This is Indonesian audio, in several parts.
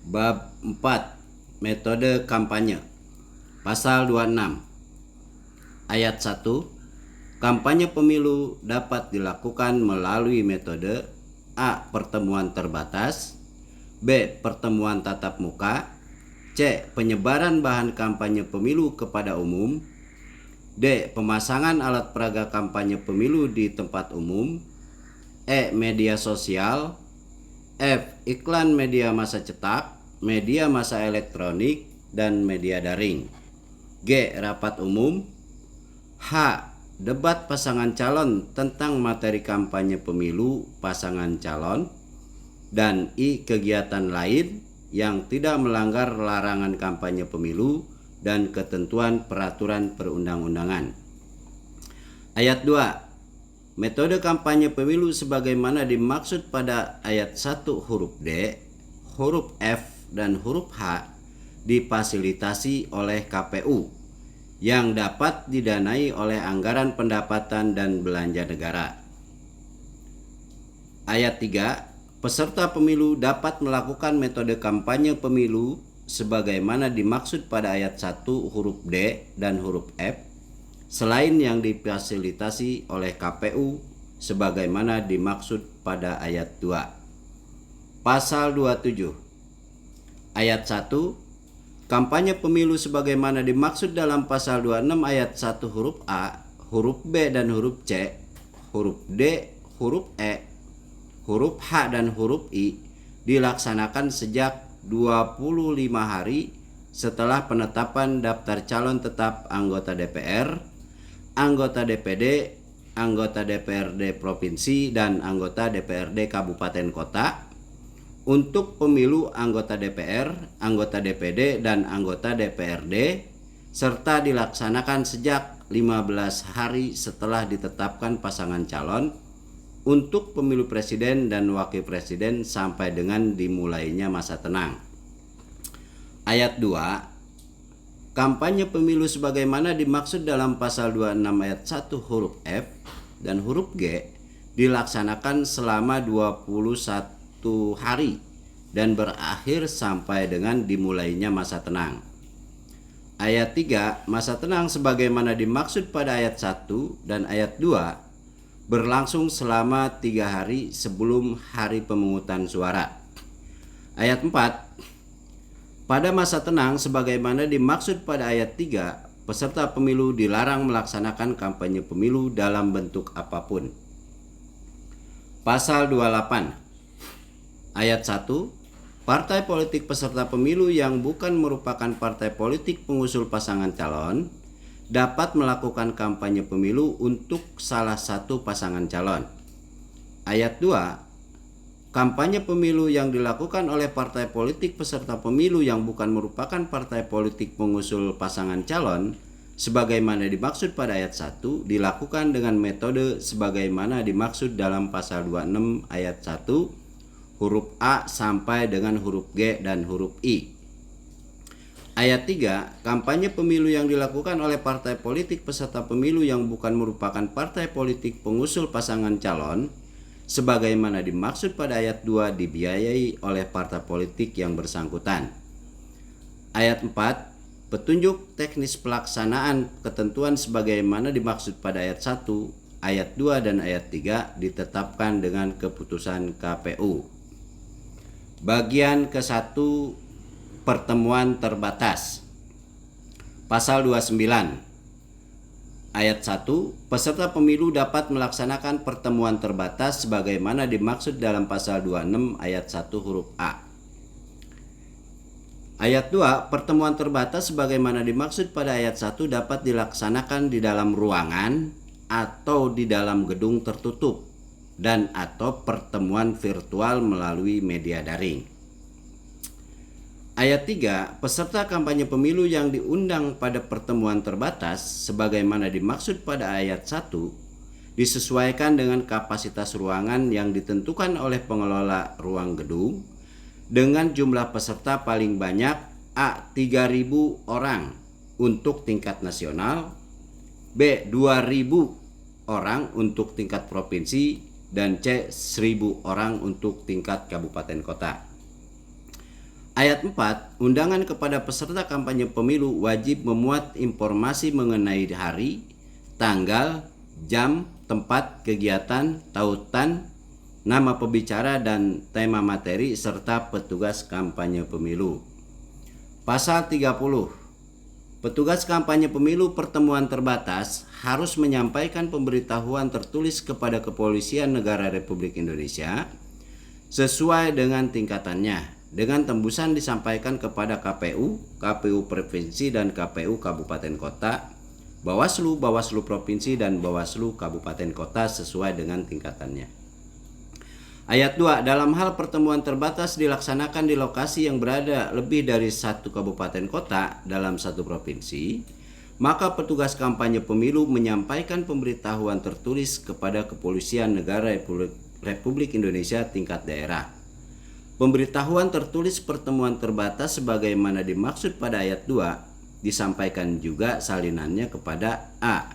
Bab 4. Metode kampanye. Pasal 26. Ayat 1. Kampanye pemilu dapat dilakukan melalui metode A. Pertemuan terbatas, B. Pertemuan tatap muka, C. Penyebaran bahan kampanye pemilu kepada umum, D. Pemasangan alat peraga kampanye pemilu di tempat umum, E. Media sosial, F. Iklan media massa cetak, media massa elektronik, dan media daring, G. Rapat umum, H. Debat pasangan calon tentang materi kampanye pemilu pasangan calon, dan I. Kegiatan lain yang tidak melanggar larangan kampanye pemilu dan ketentuan peraturan perundang-undangan. Ayat 2. Metode kampanye pemilu sebagaimana dimaksud pada ayat 1 huruf D, huruf F, dan huruf H difasilitasi oleh KPU yang dapat didanai oleh anggaran pendapatan dan belanja negara. Ayat 3. Peserta pemilu dapat melakukan metode kampanye pemilu sebagaimana dimaksud pada ayat 1 huruf D dan huruf F selain yang difasilitasi oleh KPU sebagaimana dimaksud pada ayat 2. Pasal 27. Ayat 1. Kampanye pemilu sebagaimana dimaksud dalam pasal 26 ayat 1 huruf A, huruf B dan huruf C, huruf D, huruf E, huruf H dan huruf I dilaksanakan sejak 25 hari setelah penetapan daftar calon tetap anggota DPR, anggota DPD, anggota DPRD provinsi, dan anggota DPRD kabupaten kota untuk pemilu anggota DPR, anggota DPD, dan anggota DPRD, serta dilaksanakan sejak 15 hari setelah ditetapkan pasangan calon untuk pemilu presiden dan wakil presiden sampai dengan dimulainya masa tenang. Ayat 2. Kampanye pemilu sebagaimana dimaksud dalam pasal 26 ayat 1 huruf F dan huruf G dilaksanakan selama 21 hari dan berakhir sampai dengan dimulainya masa tenang. Ayat 3. Masa tenang sebagaimana dimaksud pada ayat 1 dan ayat 2 berlangsung selama 3 hari sebelum hari pemungutan suara. Ayat 4. Pada masa tenang sebagaimana dimaksud pada ayat 3, peserta pemilu dilarang melaksanakan kampanye pemilu dalam bentuk apapun. Pasal 28. Ayat 1. Partai politik peserta pemilu yang bukan merupakan partai politik pengusul pasangan calon dapat melakukan kampanye pemilu untuk salah satu pasangan calon. Ayat 2. Kampanye pemilu yang dilakukan oleh partai politik peserta pemilu yang bukan merupakan partai politik pengusul pasangan calon sebagaimana dimaksud pada ayat 1 dilakukan dengan metode sebagaimana dimaksud dalam pasal 26 ayat 1 huruf A sampai dengan huruf G dan huruf I. Ayat 3. Kampanye pemilu yang dilakukan oleh partai politik peserta pemilu yang bukan merupakan partai politik pengusul pasangan calon sebagaimana dimaksud pada ayat 2 dibiayai oleh partai politik yang bersangkutan. Ayat 4. Petunjuk teknis pelaksanaan ketentuan sebagaimana dimaksud pada ayat 1, ayat 2 dan ayat 3 ditetapkan dengan keputusan KPU. Bagian ke-1 pertemuan terbatas. Pasal 29. Ayat 1. Peserta pemilu dapat melaksanakan pertemuan terbatas sebagaimana dimaksud dalam pasal 26 ayat 1 huruf A. Ayat 2. Pertemuan terbatas sebagaimana dimaksud pada ayat 1 dapat dilaksanakan di dalam ruangan atau di dalam gedung tertutup dan atau pertemuan virtual melalui media daring. Ayat 3. Peserta kampanye pemilu yang diundang pada pertemuan terbatas sebagaimana dimaksud pada ayat 1 disesuaikan dengan kapasitas ruangan yang ditentukan oleh pengelola ruang gedung dengan jumlah peserta paling banyak A. 3.000 orang untuk tingkat nasional, B. 2.000 orang untuk tingkat provinsi, dan C. 1.000 orang untuk tingkat kabupaten kota. Ayat 4, undangan kepada peserta kampanye pemilu wajib memuat informasi mengenai hari, tanggal, jam, tempat kegiatan, tautan, nama pembicara dan tema materi serta petugas kampanye pemilu. Pasal 30. Petugas kampanye pemilu pertemuan terbatas harus menyampaikan pemberitahuan tertulis kepada Kepolisian Negara Republik Indonesia sesuai dengan tingkatannya, dengan tembusan disampaikan kepada KPU, KPU Provinsi dan KPU Kabupaten Kota, Bawaslu, Bawaslu Provinsi dan Bawaslu Kabupaten Kota sesuai dengan tingkatannya. Ayat 2, dalam hal pertemuan terbatas dilaksanakan di lokasi yang berada lebih dari satu kabupaten kota dalam satu provinsi, maka petugas kampanye pemilu menyampaikan pemberitahuan tertulis kepada Kepolisian Negara Republik Indonesia tingkat daerah. Pemberitahuan tertulis pertemuan terbatas sebagaimana dimaksud pada ayat 2 disampaikan juga salinannya kepada A.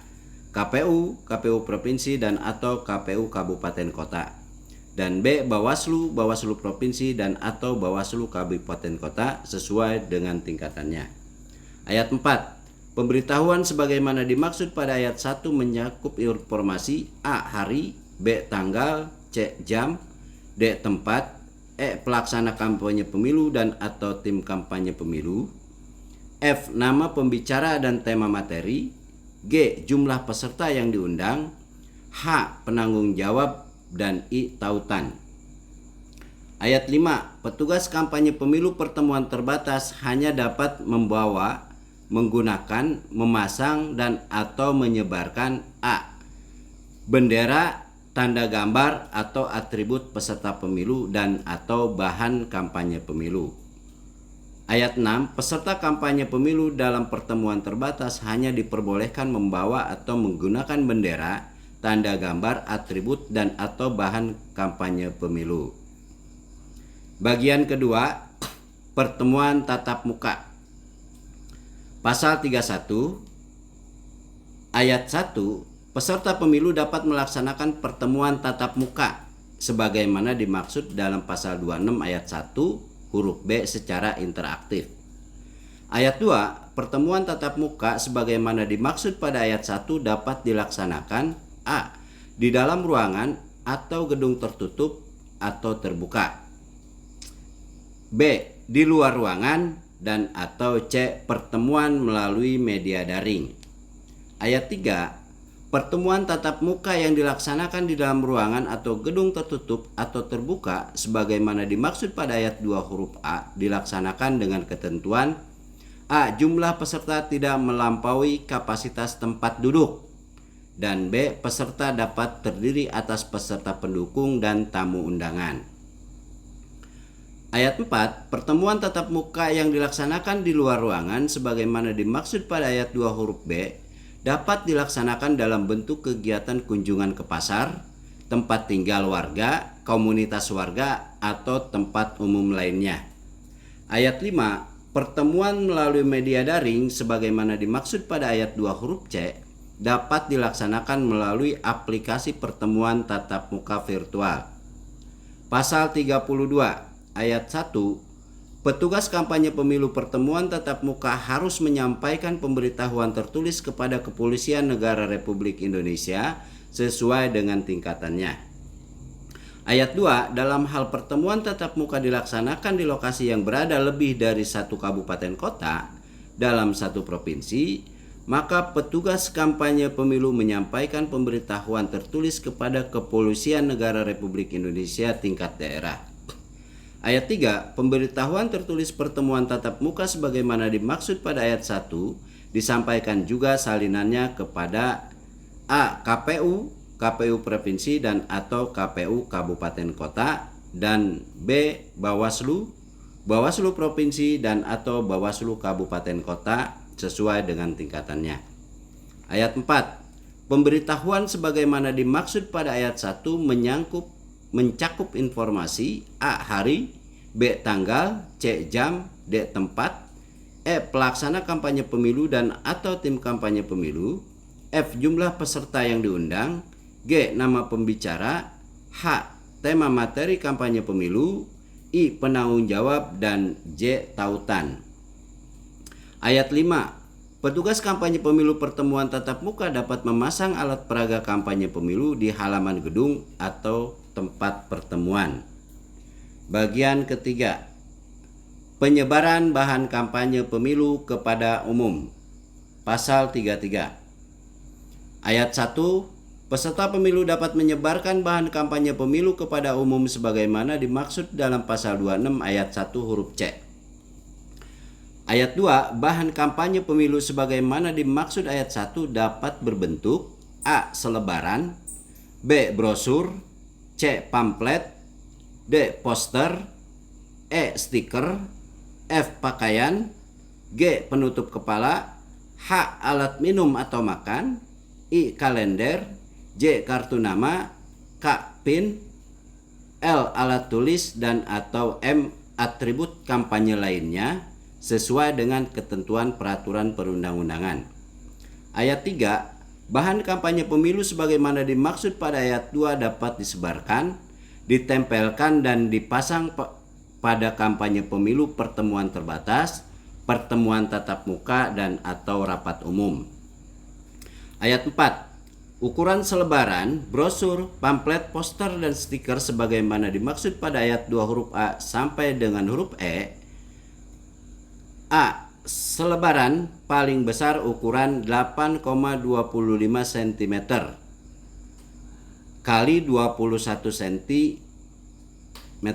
KPU, KPU Provinsi dan atau KPU Kabupaten Kota, dan B. Bawaslu, Bawaslu Provinsi dan atau Bawaslu Kabupaten Kota sesuai dengan tingkatannya. Ayat 4. Pemberitahuan sebagaimana dimaksud pada ayat 1 mencakup informasi A. Hari, B. Tanggal, C. Jam, D. Tempat, E. Pelaksana kampanye pemilu dan atau tim kampanye pemilu, F. Nama pembicara dan tema materi, G. Jumlah peserta yang diundang, H. Penanggung jawab, dan I. Tautan. Ayat 5. Petugas kampanye pemilu pertemuan terbatas hanya dapat membawa, menggunakan, memasang, dan atau menyebarkan A. Bendera, tanda gambar atau atribut peserta pemilu dan atau bahan kampanye pemilu. Ayat 6. Peserta kampanye pemilu dalam pertemuan terbatas hanya diperbolehkan membawa atau menggunakan bendera, tanda gambar, atribut, dan atau bahan kampanye pemilu. Bagian kedua, pertemuan tatap muka. Pasal 31 ayat 1, peserta pemilu dapat melaksanakan pertemuan tatap muka sebagaimana dimaksud dalam pasal 26 ayat 1 huruf B secara interaktif. Ayat 2, pertemuan tatap muka sebagaimana dimaksud pada ayat 1 dapat dilaksanakan A. Di dalam ruangan atau gedung tertutup atau terbuka, B. Di luar ruangan, dan atau C. Pertemuan melalui media daring. Ayat 3, pertemuan tatap muka yang dilaksanakan di dalam ruangan atau gedung tertutup atau terbuka sebagaimana dimaksud pada ayat 2 huruf A dilaksanakan dengan ketentuan A. Jumlah peserta tidak melampaui kapasitas tempat duduk, dan B. Peserta dapat terdiri atas peserta pendukung dan tamu undangan. Ayat 4, pertemuan tatap muka yang dilaksanakan di luar ruangan sebagaimana dimaksud pada ayat 2 huruf B dapat dilaksanakan dalam bentuk kegiatan kunjungan ke pasar, tempat tinggal warga, komunitas warga, atau tempat umum lainnya. Ayat 5, pertemuan melalui media daring sebagaimana dimaksud pada ayat 2 huruf C dapat dilaksanakan melalui aplikasi pertemuan tatap muka virtual. Pasal 32 ayat 1, petugas kampanye pemilu pertemuan tatap muka harus menyampaikan pemberitahuan tertulis kepada Kepolisian Negara Republik Indonesia sesuai dengan tingkatannya. Ayat 2, dalam hal pertemuan tatap muka dilaksanakan di lokasi yang berada lebih dari satu kabupaten kota dalam satu provinsi, maka petugas kampanye pemilu menyampaikan pemberitahuan tertulis kepada Kepolisian Negara Republik Indonesia tingkat daerah. Ayat 3, pemberitahuan tertulis pertemuan tatap muka sebagaimana dimaksud pada ayat 1 disampaikan juga salinannya kepada A. KPU, KPU Provinsi dan atau KPU Kabupaten Kota, dan B. Bawaslu, Bawaslu Provinsi dan atau Bawaslu Kabupaten Kota sesuai dengan tingkatannya. Ayat 4, pemberitahuan sebagaimana dimaksud pada ayat 1 mencakup informasi A. Hari, B. Tanggal, C. Jam, D. Tempat, E. Pelaksana kampanye pemilu dan atau tim kampanye pemilu, F. Jumlah peserta yang diundang, G. Nama pembicara, H. Tema materi kampanye pemilu, I. Penanggung jawab, dan J. Tautan. Ayat 5. Petugas kampanye pemilu pertemuan tatap muka dapat memasang alat peraga kampanye pemilu di halaman gedung atau tempat pertemuan. Bagian ketiga. Penyebaran bahan kampanye pemilu kepada umum. Pasal 33. Ayat 1. Peserta pemilu dapat menyebarkan bahan kampanye pemilu kepada umum sebagaimana dimaksud dalam pasal 26 ayat 1 huruf C. Ayat 2, bahan kampanye pemilu sebagaimana dimaksud ayat 1 dapat berbentuk A. Selebaran, B. Brosur, C. Pamflet, D. Poster, E. Stiker, F. Pakaian, G. Penutup kepala, H. Alat minum atau makan, I. Kalender, J. Kartu nama, K. PIN, L. Alat tulis, dan atau M. Atribut kampanye lainnya sesuai dengan ketentuan peraturan perundang-undangan. Ayat 3, bahan kampanye pemilu sebagaimana dimaksud pada ayat 2 dapat disebarkan, ditempelkan, dan dipasang pada kampanye pemilu pertemuan terbatas, pertemuan tatap muka, dan atau rapat umum. Ayat 4, ukuran selebaran, brosur, pamflet, poster, dan stiker sebagaimana dimaksud pada ayat 2 huruf A sampai dengan huruf E. A. Selebaran paling besar ukuran 8,25 cm kali 21 cm.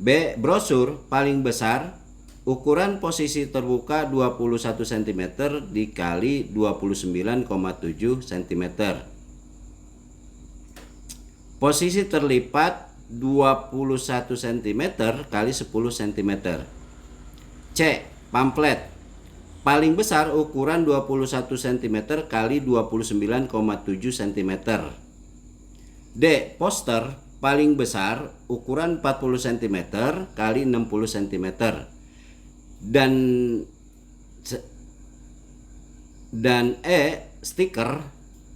B. Brosur paling besar ukuran posisi terbuka 21 cm dikali 29,7 cm. Posisi terlipat 21 cm kali 10 cm. C. Pamflet paling besar ukuran 21 cm kali 29,7 cm. D. Poster paling besar ukuran 40 cm kali 60 cm. Dan E. Stiker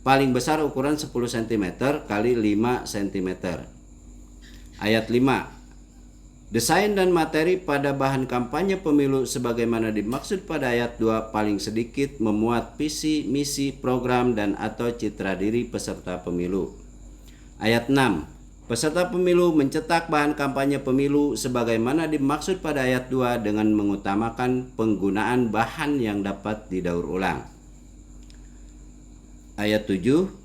paling besar ukuran 10 cm kali 5 cm. Ayat 5. Desain dan materi pada bahan kampanye pemilu sebagaimana dimaksud pada ayat 2 paling sedikit memuat visi, misi, program, dan atau citra diri peserta pemilu. Ayat 6. Peserta pemilu mencetak bahan kampanye pemilu sebagaimana dimaksud pada ayat 2 dengan mengutamakan penggunaan bahan yang dapat didaur ulang. Ayat 7.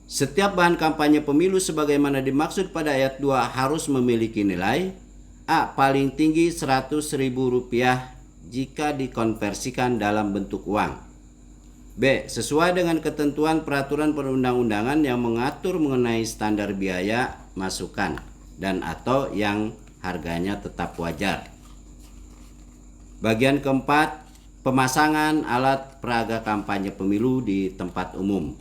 Setiap bahan kampanye pemilu sebagaimana dimaksud pada ayat 2 harus memiliki nilai A. Paling tinggi Rp100.000 jika dikonversikan dalam bentuk uang. B. Sesuai dengan ketentuan peraturan perundang-undangan yang mengatur mengenai standar biaya masukan dan atau yang harganya tetap wajar. Bagian keempat, pemasangan alat peraga kampanye pemilu di tempat umum.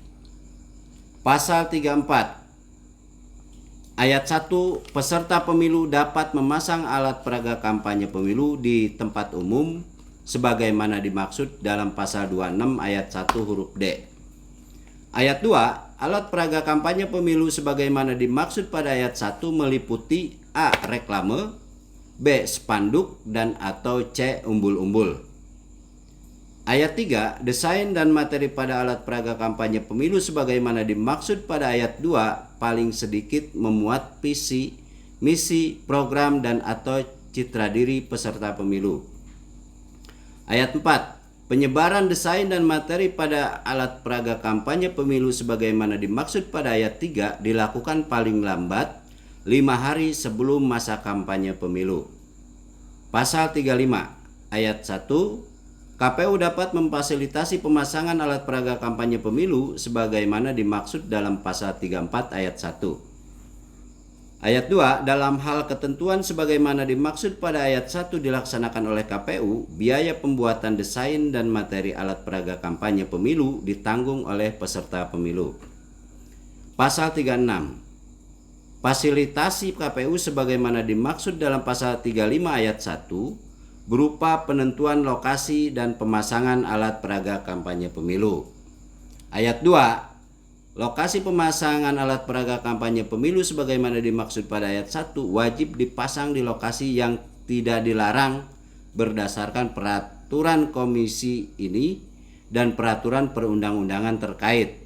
Pasal 34 Ayat 1, peserta pemilu dapat memasang alat peraga kampanye pemilu di tempat umum sebagaimana dimaksud dalam pasal 26 ayat 1 huruf D. Ayat 2, alat peraga kampanye pemilu sebagaimana dimaksud pada ayat 1 meliputi A. Reklame, B. Spanduk, dan atau C. Umbul-umbul. Ayat 3, desain dan materi pada alat peraga kampanye pemilu sebagaimana dimaksud pada ayat 2 paling sedikit memuat visi, misi, program, dan atau citra diri peserta pemilu. Ayat 4, penyebaran desain dan materi pada alat peraga kampanye pemilu sebagaimana dimaksud pada ayat 3 dilakukan paling lambat 5 hari sebelum masa kampanye pemilu. Pasal 35 ayat 1, KPU dapat memfasilitasi pemasangan alat peraga kampanye pemilu sebagaimana dimaksud dalam pasal 34 ayat 1. Ayat 2, dalam hal ketentuan sebagaimana dimaksud pada ayat 1 dilaksanakan oleh KPU, biaya pembuatan desain dan materi alat peraga kampanye pemilu ditanggung oleh peserta pemilu. Pasal 36. Fasilitasi KPU sebagaimana dimaksud dalam pasal 35 ayat 1 berupa penentuan lokasi dan pemasangan alat peraga kampanye pemilu. Ayat 2, Lokasi pemasangan alat peraga kampanye pemilu sebagaimana dimaksud pada ayat 1 wajib dipasang di lokasi yang tidak dilarang berdasarkan peraturan komisi ini dan peraturan perundang-undangan terkait.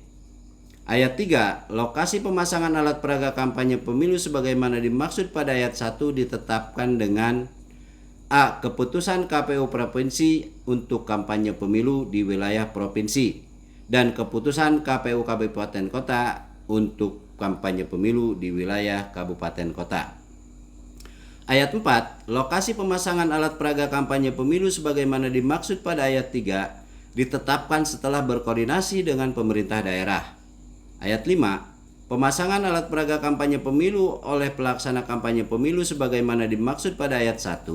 Ayat 3, lokasi pemasangan alat peraga kampanye pemilu sebagaimana dimaksud pada ayat 1 ditetapkan dengan A. Keputusan KPU Provinsi untuk kampanye pemilu di wilayah provinsi dan keputusan KPU Kabupaten Kota untuk kampanye pemilu di wilayah Kabupaten Kota. Ayat 4, lokasi pemasangan alat peraga kampanye pemilu sebagaimana dimaksud pada ayat 3 ditetapkan setelah berkoordinasi dengan pemerintah daerah. Ayat 5, pemasangan alat peraga kampanye pemilu oleh pelaksana kampanye pemilu sebagaimana dimaksud pada ayat 1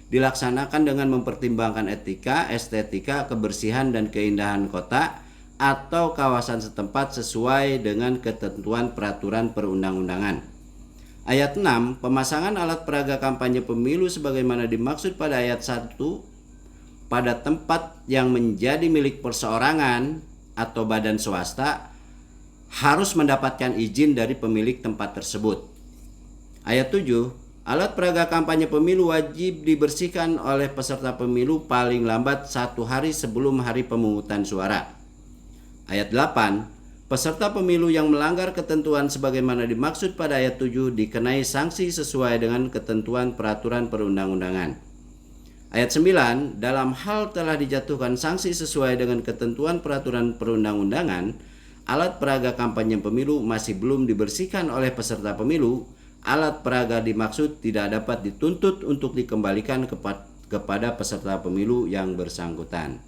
dilaksanakan dengan mempertimbangkan etika, estetika, kebersihan dan keindahan kota atau kawasan setempat sesuai dengan ketentuan peraturan perundang-undangan. Ayat 6, pemasangan alat peraga kampanye pemilu sebagaimana dimaksud pada ayat 1 pada tempat yang menjadi milik perseorangan atau badan swasta harus mendapatkan izin dari pemilik tempat tersebut. Ayat 7, alat peraga kampanye pemilu wajib dibersihkan oleh peserta pemilu paling lambat 1 hari sebelum hari pemungutan suara. Ayat 8, peserta pemilu yang melanggar ketentuan sebagaimana dimaksud pada ayat 7 dikenai sanksi sesuai dengan ketentuan peraturan perundang-undangan. Ayat 9, dalam hal telah dijatuhkan sanksi sesuai dengan ketentuan peraturan perundang-undangan, alat peraga kampanye pemilu masih belum dibersihkan oleh peserta pemilu, alat peraga dimaksud tidak dapat dituntut untuk dikembalikan kepada peserta pemilu yang bersangkutan.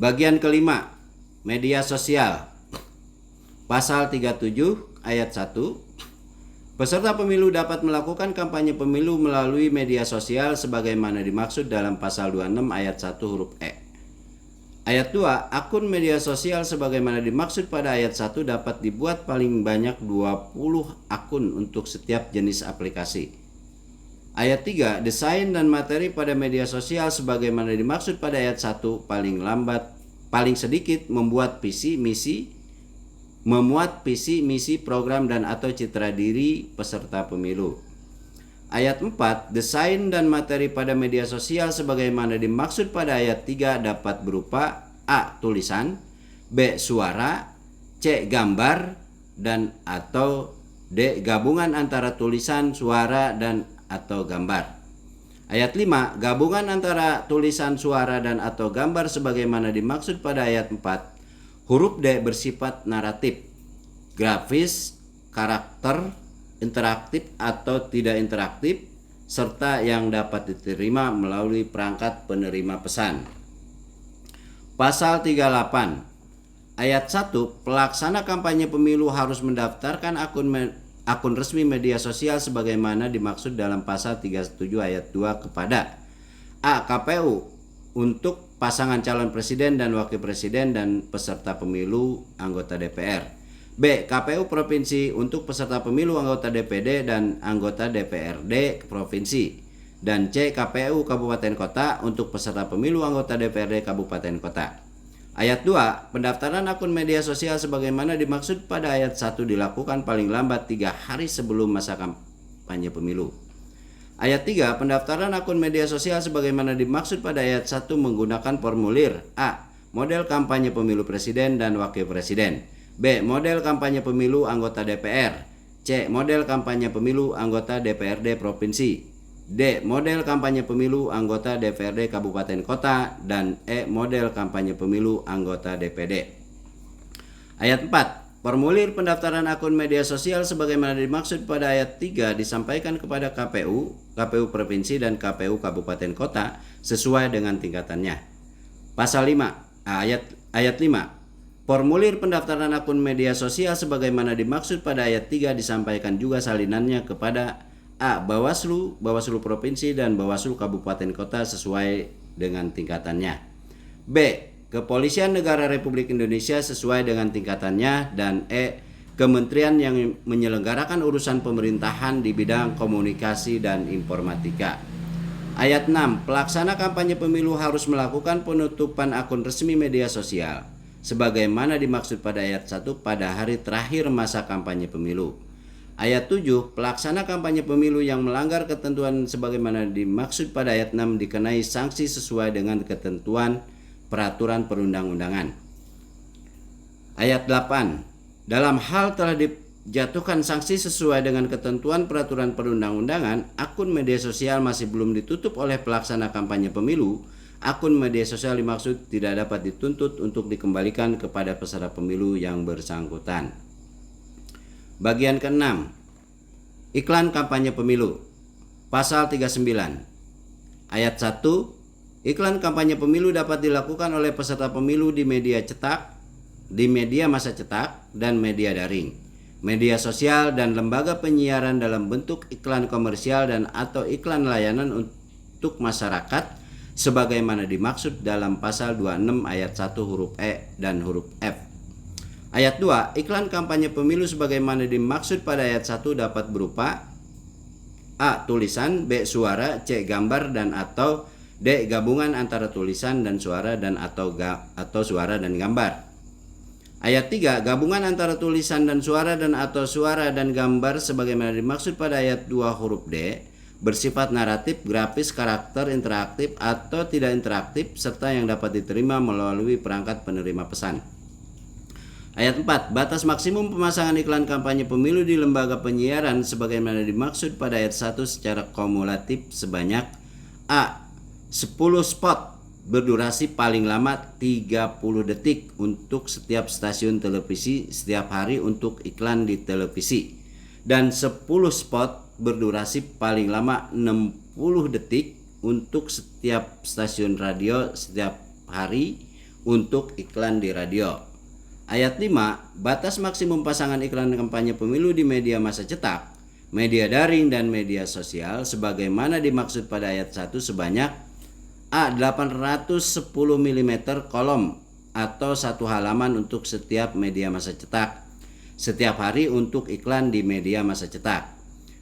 Bagian kelima, media sosial. Pasal 37 ayat 1, peserta pemilu dapat melakukan kampanye pemilu melalui media sosial sebagaimana dimaksud dalam pasal 26 ayat 1 huruf E. Ayat 2, akun media sosial sebagaimana dimaksud pada ayat 1 dapat dibuat paling banyak 20 akun untuk setiap jenis aplikasi. Ayat 3, desain dan materi pada media sosial sebagaimana dimaksud pada ayat 1 paling sedikit memuat visi misi, program dan atau citra diri peserta pemilu. Ayat 4, desain dan materi pada media sosial sebagaimana dimaksud pada ayat 3 dapat berupa A. tulisan, B. suara, C. gambar, dan atau D. gabungan antara tulisan, suara, dan atau gambar. Ayat 5, gabungan antara tulisan, suara, dan atau gambar sebagaimana dimaksud pada ayat 4. Huruf D bersifat naratif, grafis, karakter, interaktif atau tidak interaktif, serta yang dapat diterima melalui perangkat penerima pesan. Pasal 38 ayat 1, pelaksana kampanye pemilu harus mendaftarkan akun resmi media sosial sebagaimana dimaksud dalam pasal 37 ayat 2 kepada A. KPU untuk pasangan calon presiden dan wakil presiden dan peserta pemilu anggota DPR. B. KPU Provinsi untuk peserta pemilu anggota DPD dan anggota DPRD Provinsi. Dan C. KPU Kabupaten Kota untuk peserta pemilu anggota DPRD Kabupaten Kota. Ayat 2, pendaftaran akun media sosial sebagaimana dimaksud pada ayat 1 dilakukan paling lambat 3 hari sebelum masa kampanye pemilu. Ayat 3, pendaftaran akun media sosial sebagaimana dimaksud pada ayat 1 menggunakan formulir A. Model kampanye pemilu presiden dan wakil presiden. B. Model kampanye pemilu anggota DPR. C. Model kampanye pemilu anggota DPRD Provinsi. D. Model kampanye pemilu anggota DPRD Kabupaten Kota. Dan E. Model kampanye pemilu anggota DPD. Ayat 4. Formulir pendaftaran akun media sosial sebagaimana dimaksud pada ayat 3 disampaikan kepada KPU Provinsi dan KPU Kabupaten Kota sesuai dengan tingkatannya. Pasal 5 ayat 5. Formulir pendaftaran akun media sosial sebagaimana dimaksud pada ayat 3 disampaikan juga salinannya kepada A. Bawaslu Provinsi dan Bawaslu Kabupaten Kota sesuai dengan tingkatannya. B. Kepolisian Negara Republik Indonesia sesuai dengan tingkatannya. Dan E. Kementerian yang menyelenggarakan urusan pemerintahan di bidang komunikasi dan informatika. Ayat 6. Pelaksana kampanye pemilu harus melakukan penutupan akun resmi media sosial. sebagaimana dimaksud pada ayat 1 pada hari terakhir masa kampanye pemilu. Ayat 7, pelaksana kampanye pemilu yang melanggar ketentuan sebagaimana dimaksud pada ayat 6 dikenai sanksi sesuai dengan ketentuan peraturan perundang-undangan. Ayat 8, dalam hal telah dijatuhkan sanksi sesuai dengan ketentuan peraturan perundang-undangan, akun media sosial masih belum ditutup oleh pelaksana kampanye pemilu, akun media sosial dimaksud tidak dapat dituntut untuk dikembalikan kepada peserta pemilu yang bersangkutan. Bagian ke-6, iklan kampanye pemilu. Pasal 39. Ayat 1, iklan kampanye pemilu dapat dilakukan oleh peserta pemilu di media cetak, di media massa cetak dan media daring, media sosial dan lembaga penyiaran dalam bentuk iklan komersial dan atau iklan layanan untuk masyarakat sebagaimana dimaksud dalam pasal 26 ayat 1 huruf E dan huruf F. Ayat 2, iklan kampanye pemilu sebagaimana dimaksud pada ayat 1 dapat berupa A. Tulisan, B. Suara, C. Gambar dan atau D. Gabungan antara tulisan dan suara dan atau suara dan gambar. Ayat 3, gabungan antara tulisan dan suara dan gambar sebagaimana dimaksud pada ayat 2 huruf D bersifat naratif, grafis, karakter, interaktif atau tidak interaktif serta yang dapat diterima melalui perangkat penerima pesan. Ayat 4, batas maksimum pemasangan iklan kampanye pemilu di lembaga penyiaran sebagaimana dimaksud pada ayat 1 secara kumulatif sebanyak A. 10 spot berdurasi paling lama 30 detik untuk setiap stasiun televisi setiap hari untuk iklan di televisi, dan 10 spot berdurasi paling lama 60 detik untuk setiap stasiun radio setiap hari untuk iklan di radio. Ayat 5, batas maksimum pasangan iklan kampanye pemilu di media massa cetak, media daring dan media sosial sebagaimana dimaksud pada ayat 1 sebanyak A. 810 mm kolom atau satu halaman untuk setiap media massa cetak setiap hari untuk iklan di media massa cetak.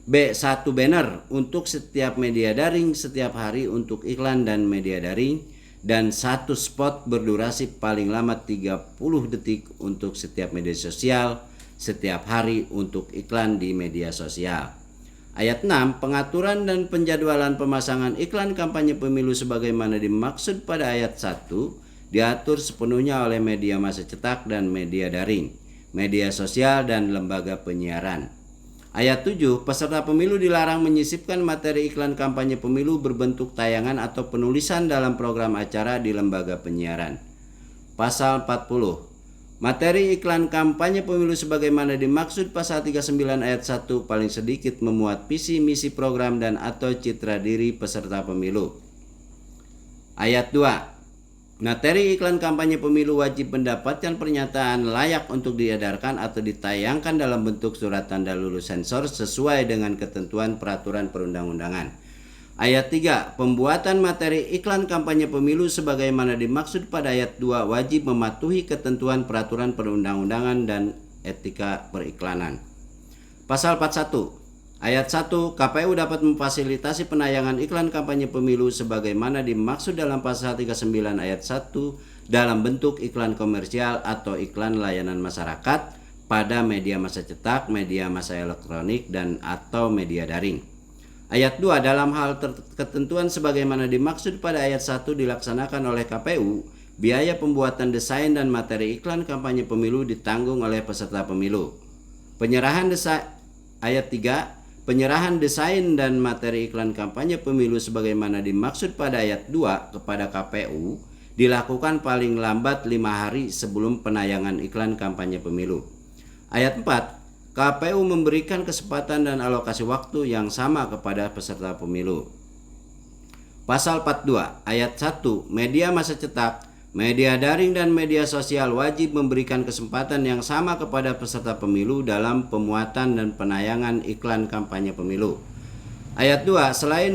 B. 1 banner untuk setiap media daring setiap hari untuk iklan dan media daring, dan 1 spot berdurasi paling lama 30 detik untuk setiap media sosial setiap hari untuk iklan di media sosial. Ayat 6, pengaturan dan penjadwalan pemasangan iklan kampanye pemilu sebagaimana dimaksud pada ayat 1 diatur sepenuhnya oleh media massa cetak dan media daring, media sosial dan lembaga penyiaran. Ayat 7, peserta pemilu dilarang menyisipkan materi iklan kampanye pemilu berbentuk tayangan atau penulisan dalam program acara di lembaga penyiaran. Pasal 40, materi iklan kampanye pemilu sebagaimana dimaksud pasal 39 ayat 1 paling sedikit memuat visi misi program dan atau citra diri peserta pemilu. Ayat 2, materi iklan kampanye pemilu wajib mendapatkan pernyataan layak untuk diedarkan atau ditayangkan dalam bentuk surat tanda lulus sensor sesuai dengan ketentuan peraturan perundang-undangan. Ayat 3, pembuatan materi iklan kampanye pemilu sebagaimana dimaksud pada ayat 2 wajib mematuhi ketentuan peraturan perundang-undangan dan etika periklanan. Pasal 41, ayat 1, KPU dapat memfasilitasi penayangan iklan kampanye pemilu sebagaimana dimaksud dalam pasal 39 ayat 1 dalam bentuk iklan komersial atau iklan layanan masyarakat pada media massa cetak, media massa elektronik dan atau media daring. Ayat 2, dalam hal ketentuan sebagaimana dimaksud pada ayat 1 dilaksanakan oleh KPU, biaya pembuatan desain dan materi iklan kampanye pemilu ditanggung oleh peserta pemilu. Ayat 3, penyerahan desain dan materi iklan kampanye pemilu sebagaimana dimaksud pada ayat 2 kepada KPU dilakukan paling lambat 5 hari sebelum penayangan iklan kampanye pemilu. Ayat 4, KPU memberikan kesempatan dan alokasi waktu yang sama kepada peserta pemilu. Pasal 42 ayat 1, media massa cetak, media daring dan media sosial wajib memberikan kesempatan yang sama kepada peserta pemilu dalam pemuatan dan penayangan iklan kampanye pemilu. Ayat 2, selain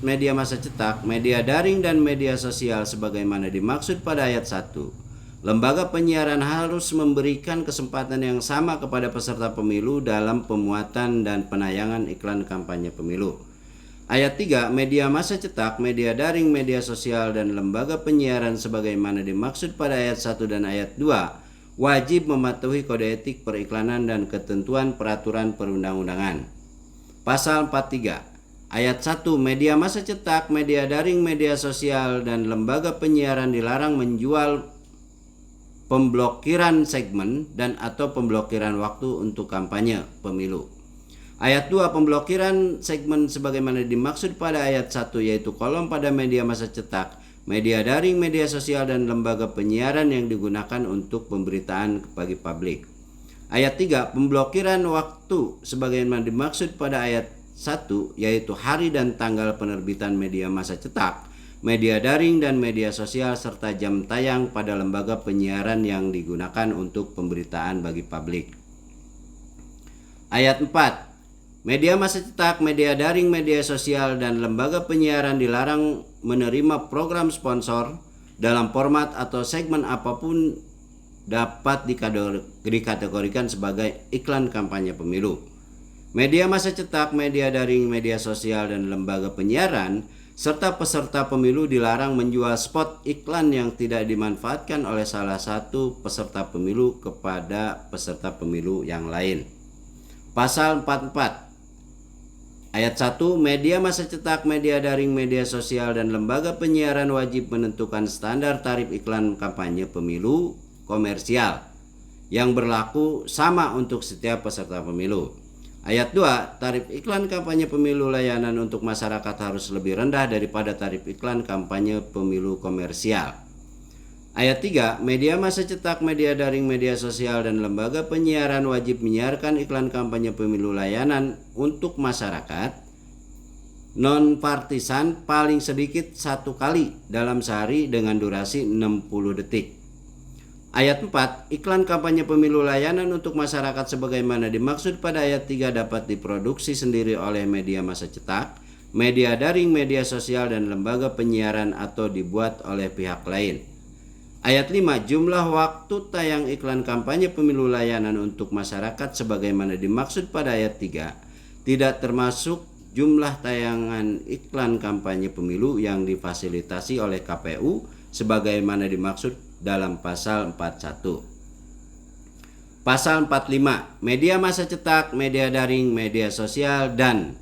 media massa cetak, media daring dan media sosial sebagaimana dimaksud pada ayat 1, lembaga penyiaran harus memberikan kesempatan yang sama kepada peserta pemilu dalam pemuatan dan penayangan iklan kampanye pemilu. Ayat 3, media massa cetak, media daring, media sosial, dan lembaga penyiaran sebagaimana dimaksud pada ayat 1 dan ayat 2 wajib mematuhi kode etik periklanan dan ketentuan peraturan perundang-undangan. Pasal 43, ayat 1, media massa cetak, media daring, media sosial, dan lembaga penyiaran dilarang menjual pemblokiran segmen dan atau pemblokiran waktu untuk kampanye pemilu. Ayat 2, pemblokiran segmen sebagaimana dimaksud pada ayat 1 yaitu kolom pada media massa cetak, media daring, media sosial, dan lembaga penyiaran yang digunakan untuk pemberitaan bagi publik. Ayat 3, pemblokiran waktu sebagaimana dimaksud pada ayat 1 yaitu hari dan tanggal penerbitan media massa cetak, media daring, dan media sosial serta jam tayang pada lembaga penyiaran yang digunakan untuk pemberitaan bagi publik. Ayat 4, media massa cetak, media daring, media sosial, dan lembaga penyiaran dilarang menerima program sponsor dalam format atau segmen apapun dapat dikategorikan sebagai iklan kampanye pemilu. Media massa cetak, media daring, media sosial, dan lembaga penyiaran serta peserta pemilu dilarang menjual spot iklan yang tidak dimanfaatkan oleh salah satu peserta pemilu kepada peserta pemilu yang lain. Pasal 44 ayat 1, media massa cetak, media daring, media sosial, dan lembaga penyiaran wajib menentukan standar tarif iklan kampanye pemilu komersial yang berlaku sama untuk setiap peserta pemilu. Ayat 2, tarif iklan kampanye pemilu layanan untuk masyarakat harus lebih rendah daripada tarif iklan kampanye pemilu komersial. Ayat 3, media massa cetak, media daring, media sosial, dan lembaga penyiaran wajib menyiarkan iklan kampanye pemilu layanan untuk masyarakat non-partisan paling sedikit 1 kali dalam sehari dengan durasi 60 detik. Ayat 4, iklan kampanye pemilu layanan untuk masyarakat sebagaimana dimaksud pada ayat 3 dapat diproduksi sendiri oleh media massa cetak, media daring, media sosial, dan lembaga penyiaran atau dibuat oleh pihak lain. Ayat 5, jumlah waktu tayang iklan kampanye pemilu layanan untuk masyarakat sebagaimana dimaksud pada ayat 3 tidak termasuk jumlah tayangan iklan kampanye pemilu yang difasilitasi oleh KPU sebagaimana dimaksud dalam pasal 41. Pasal 45, media massa cetak, media daring, media sosial, dan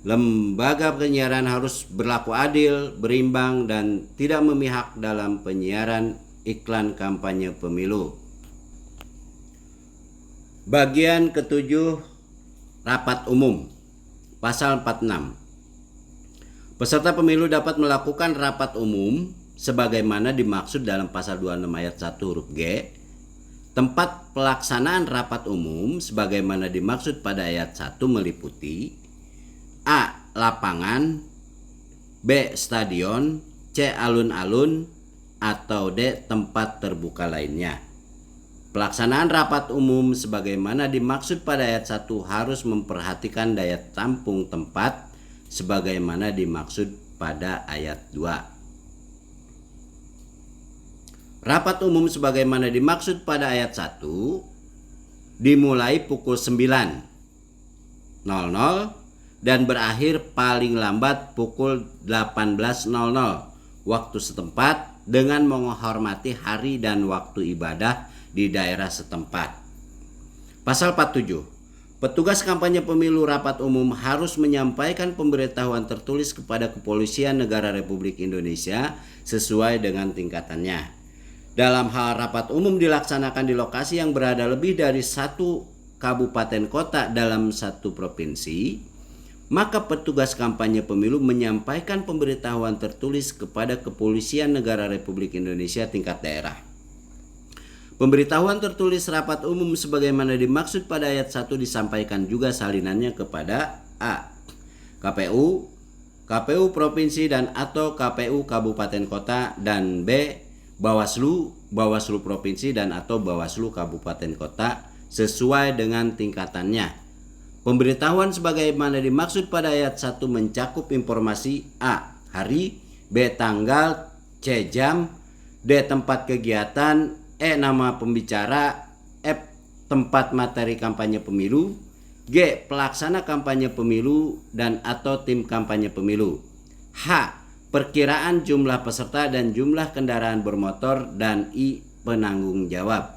lembaga penyiaran harus berlaku adil, berimbang, dan tidak memihak dalam penyiaran iklan kampanye pemilu. Bagian ke-7, rapat umum. Pasal 46. Peserta pemilu dapat melakukan rapat umum sebagaimana dimaksud dalam pasal 26 ayat 1 huruf G. Tempat pelaksanaan rapat umum sebagaimana dimaksud pada ayat 1 meliputi A. Lapangan, B. Stadion, C. Alun-alun, atau D. Tempat terbuka lainnya. Pelaksanaan rapat umum sebagaimana dimaksud pada ayat 1 harus memperhatikan daya tampung tempat sebagaimana dimaksud pada ayat 2. Rapat umum sebagaimana dimaksud pada ayat 1 dimulai pukul 9.00 dan berakhir paling lambat pukul 18.00 waktu setempat dengan menghormati hari dan waktu ibadah di daerah setempat. Pasal 47. Petugas kampanye pemilu rapat umum harus menyampaikan pemberitahuan tertulis kepada Kepolisian Negara Republik Indonesia sesuai dengan tingkatannya. Dalam hal rapat umum dilaksanakan di lokasi yang berada lebih dari 1 kabupaten kota dalam 1 provinsi, maka petugas kampanye pemilu menyampaikan pemberitahuan tertulis kepada Kepolisian Negara Republik Indonesia tingkat daerah. Pemberitahuan tertulis rapat umum sebagaimana dimaksud pada ayat 1 disampaikan juga salinannya kepada A. KPU, KPU Provinsi dan atau KPU Kabupaten Kota, dan B. Bawaslu, Bawaslu Provinsi dan atau Bawaslu Kabupaten Kota sesuai dengan tingkatannya. Pemberitahuan sebagaimana dimaksud pada ayat 1 mencakup informasi A. Hari, B. Tanggal, C. Jam, D. Tempat kegiatan, E. Nama pembicara, F. Tempat materi kampanye pemilu, G. Pelaksana kampanye pemilu dan atau tim kampanye pemilu. H. Perkiraan jumlah peserta dan jumlah kendaraan bermotor. Dan I. Penanggung jawab.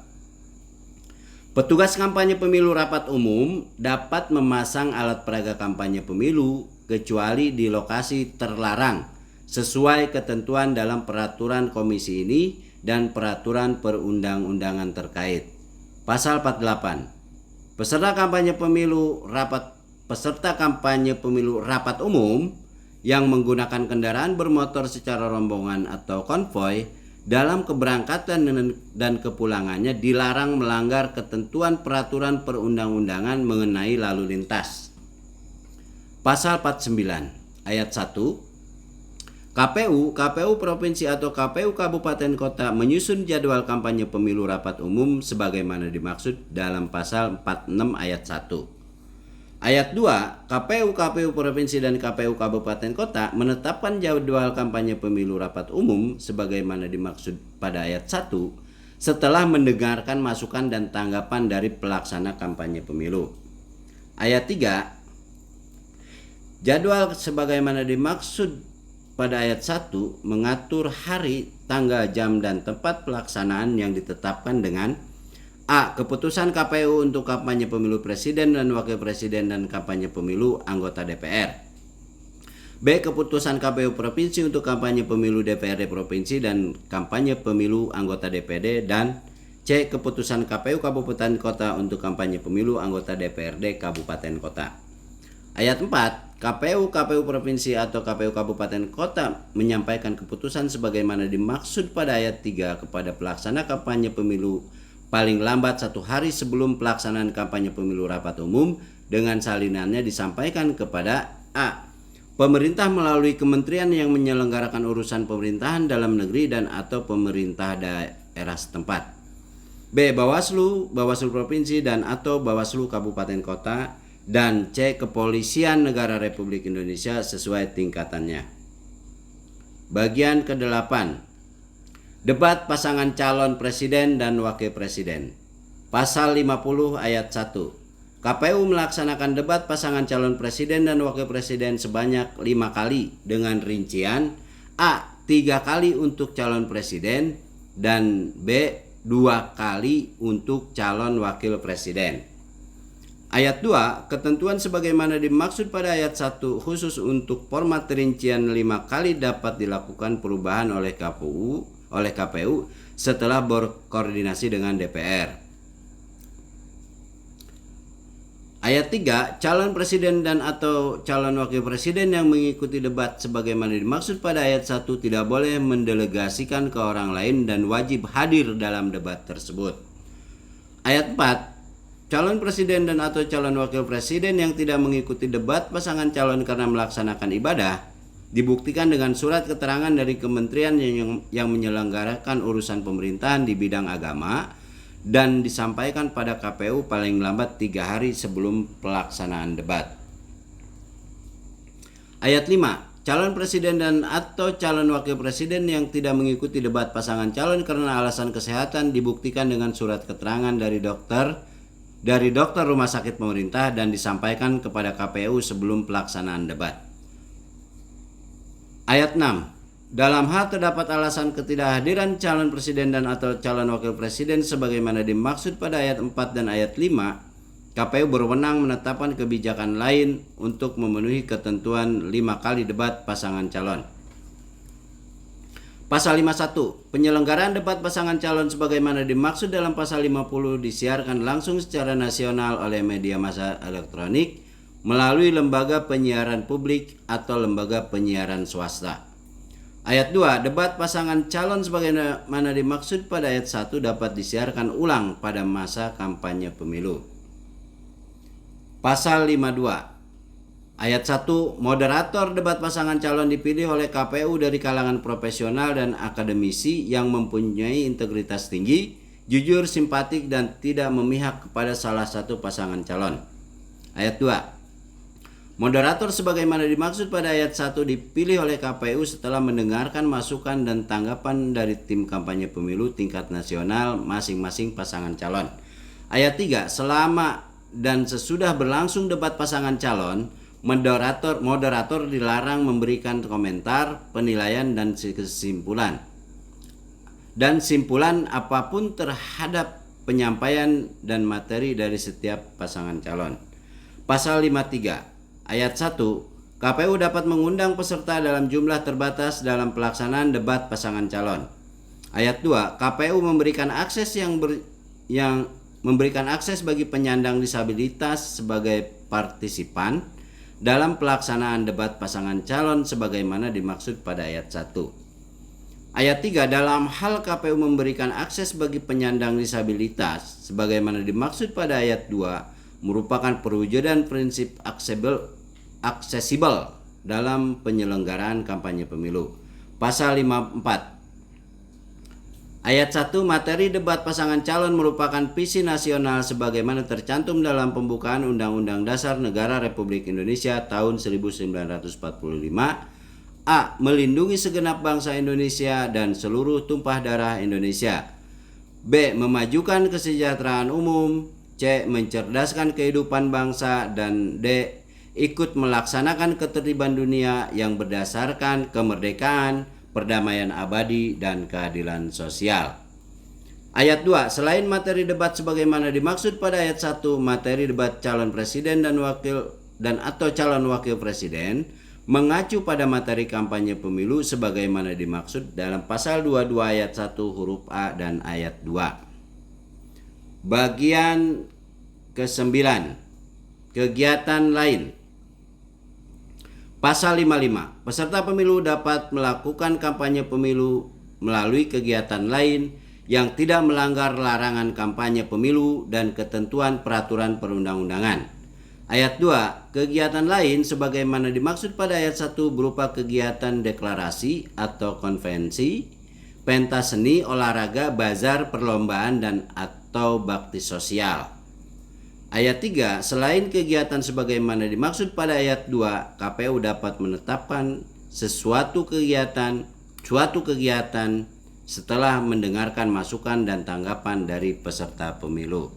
Petugas kampanye pemilu rapat umum dapat memasang alat peraga kampanye pemilu kecuali di lokasi terlarang sesuai ketentuan dalam peraturan komisi ini dan peraturan perundang-undangan terkait. Pasal 48. Peserta kampanye pemilu rapat umum yang menggunakan kendaraan bermotor secara rombongan atau konvoi dalam keberangkatan dan kepulangannya dilarang melanggar ketentuan peraturan perundang-undangan mengenai lalu lintas. Pasal 49 ayat 1. KPU Provinsi atau KPU Kabupaten Kota menyusun jadwal kampanye pemilu rapat umum sebagaimana dimaksud dalam pasal 46 ayat 1. Ayat 2, KPU Provinsi dan KPU Kabupaten Kota menetapkan jadwal kampanye pemilu rapat umum sebagaimana dimaksud pada ayat 1 setelah mendengarkan masukan dan tanggapan dari pelaksana kampanye pemilu. Ayat 3, jadwal sebagaimana dimaksud pada ayat 1 mengatur hari, tanggal, jam, dan tempat pelaksanaan yang ditetapkan dengan A. Keputusan KPU untuk kampanye pemilu presiden dan wakil presiden dan kampanye pemilu anggota DPR. B. Keputusan KPU Provinsi untuk kampanye pemilu DPRD Provinsi dan kampanye pemilu anggota DPD. Dan C. Keputusan KPU Kabupaten Kota untuk kampanye pemilu anggota DPRD Kabupaten Kota. Ayat 4. KPU Provinsi atau KPU Kabupaten Kota menyampaikan keputusan sebagaimana dimaksud pada ayat 3 kepada pelaksana kampanye pemilu paling lambat 1 hari sebelum pelaksanaan kampanye pemilu rapat umum dengan salinannya disampaikan kepada A. Pemerintah melalui kementerian yang menyelenggarakan urusan pemerintahan dalam negeri dan atau pemerintah daerah setempat. B. Bawaslu Provinsi dan atau Bawaslu Kabupaten Kota. Dan C. Kepolisian Negara Republik Indonesia sesuai tingkatannya. Bagian ke-8. Debat pasangan calon presiden dan wakil presiden. Pasal 50 ayat 1. KPU melaksanakan debat pasangan calon presiden dan wakil presiden sebanyak 5 kali dengan rincian A. 3 kali untuk calon presiden dan B. 2 kali untuk calon wakil presiden. Ayat 2, ketentuan sebagaimana dimaksud pada ayat 1 khusus untuk format rincian 5 kali dapat dilakukan perubahan oleh KPU setelah berkoordinasi dengan DPR. Ayat 3, calon presiden dan atau calon wakil presiden yang mengikuti debat sebagaimana dimaksud pada ayat 1 tidak boleh mendelegasikan ke orang lain dan wajib hadir dalam debat tersebut. Ayat 4, calon presiden dan atau calon wakil presiden yang tidak mengikuti debat pasangan calon karena melaksanakan ibadah dibuktikan dengan surat keterangan dari kementerian yang menyelenggarakan urusan pemerintahan di bidang agama dan disampaikan pada KPU paling lambat 3 hari sebelum pelaksanaan debat. Ayat 5, calon presiden dan atau calon wakil presiden yang tidak mengikuti debat pasangan calon karena alasan kesehatan dibuktikan dengan surat keterangan dari dokter rumah sakit pemerintah dan disampaikan kepada KPU sebelum pelaksanaan debat. Ayat 6. Dalam hal terdapat alasan ketidakhadiran calon presiden dan atau calon wakil presiden sebagaimana dimaksud pada ayat 4 dan ayat 5, KPU berwenang menetapkan kebijakan lain untuk memenuhi ketentuan 5 kali debat pasangan calon. Pasal 51, penyelenggaraan debat pasangan calon sebagaimana dimaksud dalam pasal 50 disiarkan langsung secara nasional oleh media massa elektronik melalui lembaga penyiaran publik atau lembaga penyiaran swasta. Ayat 2, debat pasangan calon sebagaimana dimaksud pada ayat 1 dapat disiarkan ulang pada masa kampanye pemilu. Pasal 52. Ayat 1, moderator debat pasangan calon dipilih oleh KPU dari kalangan profesional dan akademisi yang mempunyai integritas tinggi, jujur, simpatik, dan tidak memihak kepada salah satu pasangan calon. Ayat 2, moderator sebagaimana dimaksud pada ayat 1 dipilih oleh KPU setelah mendengarkan masukan dan tanggapan dari tim kampanye pemilu tingkat nasional masing-masing pasangan calon. Ayat 3, selama dan sesudah berlangsung debat pasangan calon, moderator dilarang memberikan komentar, penilaian, dan kesimpulan dan simpulan apapun terhadap penyampaian dan materi dari setiap pasangan calon. Pasal 53 ayat 1, KPU dapat mengundang peserta dalam jumlah terbatas dalam pelaksanaan debat pasangan calon. Ayat 2, KPU memberikan akses memberikan akses bagi penyandang disabilitas sebagai partisipan dalam pelaksanaan debat pasangan calon sebagaimana dimaksud pada ayat 1. Ayat 3, dalam hal KPU memberikan akses bagi penyandang disabilitas sebagaimana dimaksud pada ayat 2 merupakan perwujudan prinsip aksesibel dalam penyelenggaraan kampanye pemilu. Pasal 54 ayat 1, materi debat pasangan calon merupakan visi nasional sebagaimana tercantum dalam pembukaan Undang-Undang Dasar Negara Republik Indonesia tahun 1945. A. Melindungi segenap bangsa Indonesia dan seluruh tumpah darah Indonesia. B. Memajukan kesejahteraan umum. C. Mencerdaskan kehidupan bangsa. Dan D. Ikut melaksanakan ketertiban dunia yang berdasarkan kemerdekaan, perdamaian abadi, dan keadilan sosial. Ayat 2, selain materi debat sebagaimana dimaksud pada ayat 1, materi debat calon presiden dan atau calon wakil presiden mengacu pada materi kampanye pemilu sebagaimana dimaksud dalam pasal 22 ayat 1 huruf A dan ayat 2. Bagian ke-9, kegiatan lain. Pasal 55, peserta pemilu dapat melakukan kampanye pemilu melalui kegiatan lain yang tidak melanggar larangan kampanye pemilu dan ketentuan peraturan perundang-undangan. Ayat 2, kegiatan lain sebagaimana dimaksud pada ayat 1 berupa kegiatan deklarasi atau konvensi, pentas seni, olahraga, bazar, perlombaan, dan atau bakti sosial. Ayat 3, selain kegiatan sebagaimana dimaksud pada ayat 2, KPU dapat menetapkan suatu kegiatan setelah mendengarkan masukan dan tanggapan dari peserta pemilu.